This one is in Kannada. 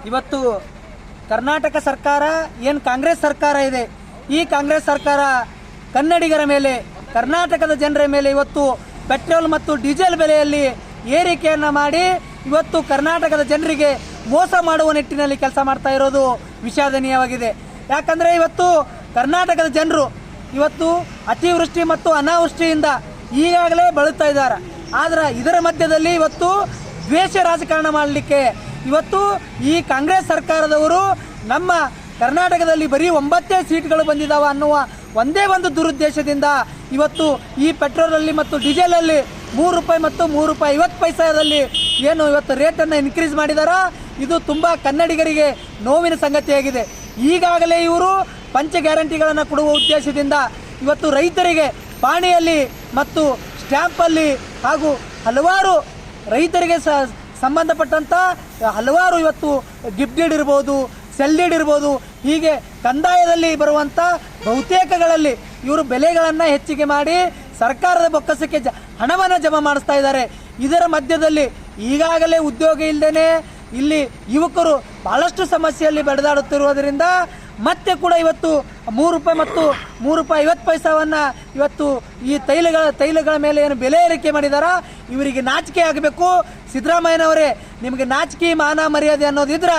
ಇವತ್ತು ಕರ್ನಾಟಕ ಸರ್ಕಾರ ಏನು ಕಾಂಗ್ರೆಸ್ ಸರ್ಕಾರ ಇದೆ, ಈ ಕಾಂಗ್ರೆಸ್ ಸರ್ಕಾರ ಕನ್ನಡಿಗರ ಮೇಲೆ, ಕರ್ನಾಟಕದ ಜನರ ಮೇಲೆ ಇವತ್ತು ಪೆಟ್ರೋಲ್ ಮತ್ತು ಡೀಸೆಲ್ ಬೆಲೆಯಲ್ಲಿ ಏರಿಕೆಯನ್ನು ಮಾಡಿ ಇವತ್ತು ಕರ್ನಾಟಕದ ಜನರಿಗೆ ಮೋಸ ಮಾಡುವ ನಿಟ್ಟಿನಲ್ಲಿ ಕೆಲಸ ಮಾಡ್ತಾ ಇರೋದು ವಿಷಾದನೀಯವಾಗಿದೆ. ಯಾಕಂದರೆ ಇವತ್ತು ಕರ್ನಾಟಕದ ಜನರು ಇವತ್ತು ಅತಿವೃಷ್ಟಿ ಮತ್ತು ಅನಾವೃಷ್ಟಿಯಿಂದ ಈಗಾಗಲೇ ಬಳಲ್ತಾ ಇದ್ದಾರೆ. ಆದರೆ ಇದರ ಮಧ್ಯದಲ್ಲಿ ಇವತ್ತು ದ್ವೇಷ ರಾಜಕಾರಣ ಮಾಡಲಿಕ್ಕೆ ಇವತ್ತು ಈ ಕಾಂಗ್ರೆಸ್ ಸರ್ಕಾರದವರು ನಮ್ಮ ಕರ್ನಾಟಕದಲ್ಲಿ ಬರೀ 9 ಸೀಟ್ಗಳು ಬಂದಿದ್ದಾವೆ ಅನ್ನುವ ಒಂದೇ ಒಂದು ದುರುದ್ದೇಶದಿಂದ ಇವತ್ತು ಈ ಪೆಟ್ರೋಲಲ್ಲಿ ಮತ್ತು ಡೀಸೆಲಲ್ಲಿ ₹3 ಮತ್ತು ₹3.50 ಏನು ಇವತ್ತು ರೇಟನ್ನು ಇನ್ಕ್ರೀಸ್ ಮಾಡಿದಾರ, ಇದು ತುಂಬ ಕನ್ನಡಿಗರಿಗೆ ನೋವಿನ ಸಂಗತಿಯಾಗಿದೆ. ಈಗಾಗಲೇ ಇವರು ಪಂಚ ಗ್ಯಾರಂಟಿಗಳನ್ನು ಕೊಡುವ ಉದ್ದೇಶದಿಂದ ಇವತ್ತು ರೈತರಿಗೆ ಪಾಣಿಯಲ್ಲಿ ಮತ್ತು ಸ್ಟ್ಯಾಂಪಲ್ಲಿ ಹಾಗೂ ಹಲವಾರು ರೈತರಿಗೆ ಸಂಬಂಧಪಟ್ಟಂಥ ಹಲವಾರು ಇವತ್ತು ಗಿಫ್ಟ್ ಡೀಡ್ ಇರ್ಬೋದು, ಸೆಲ್ ಡೀಡ್ ಇರ್ಬೋದು, ಹೀಗೆ ಕಂದಾಯದಲ್ಲಿ ಬರುವಂಥ ಬಹುತೇಕಗಳಲ್ಲಿ ಇವರು ಬೆಲೆಗಳನ್ನು ಹೆಚ್ಚಿಗೆ ಮಾಡಿ ಸರ್ಕಾರದ ಬೊಕ್ಕಸಕ್ಕೆ ಹಣವನ್ನು ಜಮಾ ಮಾಡಿಸ್ತಾ ಇದ್ದಾರೆ. ಇದರ ಮಧ್ಯದಲ್ಲಿ ಈಗಾಗಲೇ ಉದ್ಯೋಗ ಇಲ್ಲದೇ ಇಲ್ಲಿ ಯುವಕರು ಬಹಳಷ್ಟು ಸಮಸ್ಯೆಯಲ್ಲಿ ಬಡಿದಾಡುತ್ತಿರುವುದರಿಂದ ಮತ್ತೆ ಕೂಡ ಇವತ್ತು ₹3 ಮತ್ತು ₹3.50 ಇವತ್ತು ಈ ತೈಲಗಳ ಮೇಲೆ ಏನು ಬೆಲೆ ಏರಿಕೆ ಮಾಡಿದಾರ, ಇವರಿಗೆ ನಾಚಿಕೆ ಆಗಬೇಕು. ಸಿದ್ದರಾಮಯ್ಯನವರೇ, ನಿಮಗೆ ನಾಚಿಕೆ ಮಾನ ಮರ್ಯಾದೆ ಅನ್ನೋದಿದ್ರೆ